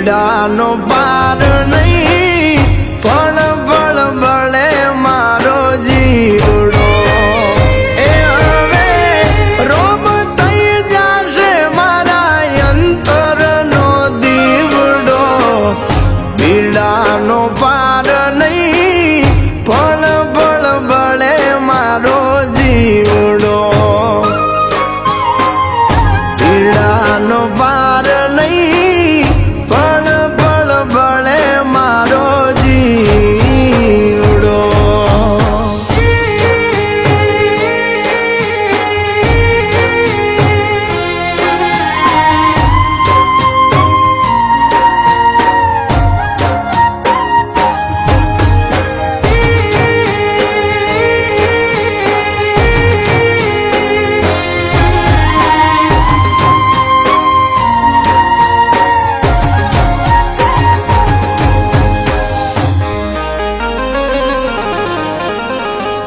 પીડાનો પાર નહીં, પળ પળ બળે મારો જીવડો. એ હવે રોમ થઈ જશે મારા અંતરનો દીવડો. પીડાનો પાર નહીં, પળ પળ બળે મારો જીવડો. પીડાનો પાર નહીં, પળ પળ બળે મારો જીવડો.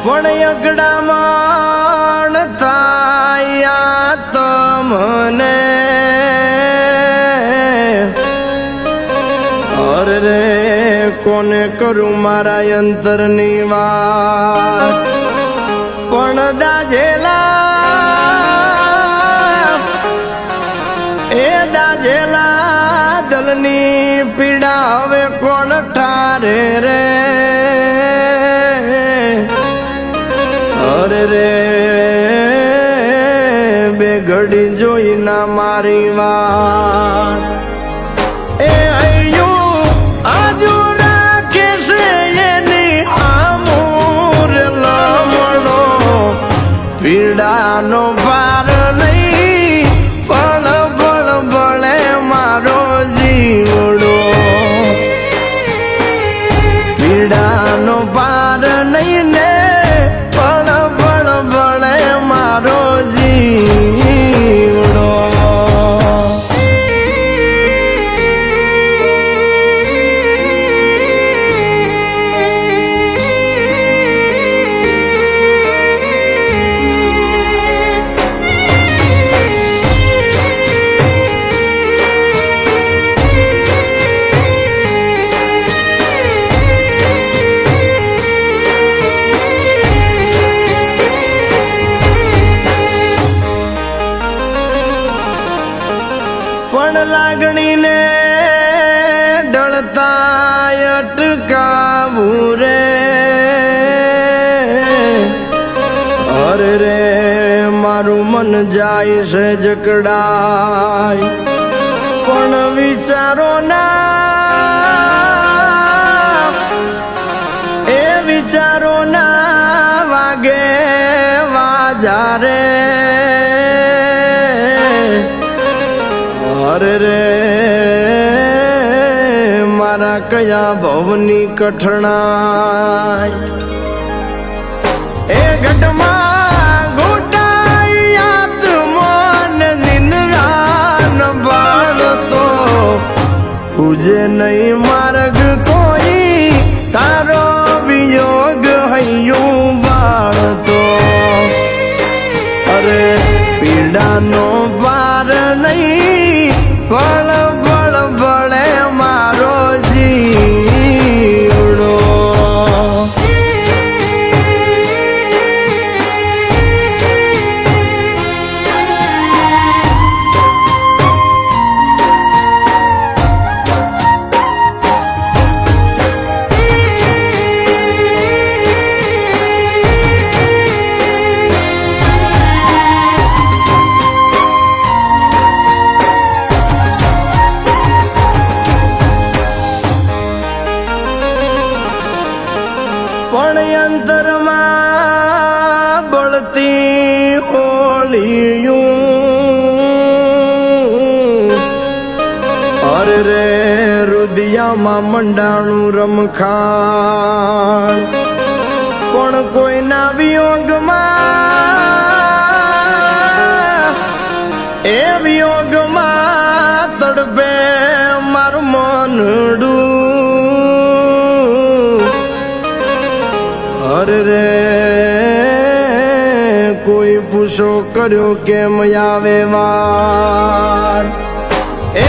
પણ અગડામણ થાય તમને અરે રે કોને કરું મારા અંતરની વાત. પણ દાજેલા દલની પીડા હવે કોણ ઠારે રે. અરે રે બે ઘડી જોઈ ના મારી વાત. એ હૈયું આજુ રાખે છે એની આમૂર લમણો. પીડાનો પાર નહીં, પળ પળ બળે મારો જીવડો. પીડાનો પાર નહીં ને, મારો જીવડો. પણ લાગણીને ડળતા અટકાવું રે. અરે રે મારું મન જાય છે જકડાય, પણ વિચારો ના વાગે વાજારે. અરે રે મારા કયા ભવની કઠણાઈ. એ ઘટમાં ઘૂંટાઈ આત્મન નિંદ્રાન બાળતો. પૂજે નહીં માર્ગ કોઈ, તારો વિયોગ હૈયું બાળતો. અરે પીડાનો પાર નહીં, પળ પળ બળે મારો જીવડો. પણ અંતરમાં બળતી હોળિયું. અરે રે રુદિયામાં મંડાણું રમખાણ. પણ કોઈના વિયોગમાં, એ વિયોગમાં તડપે મારું મનડું. અરે રે કોઈ પૂછો કર્યો કેમ આવે વાર. એ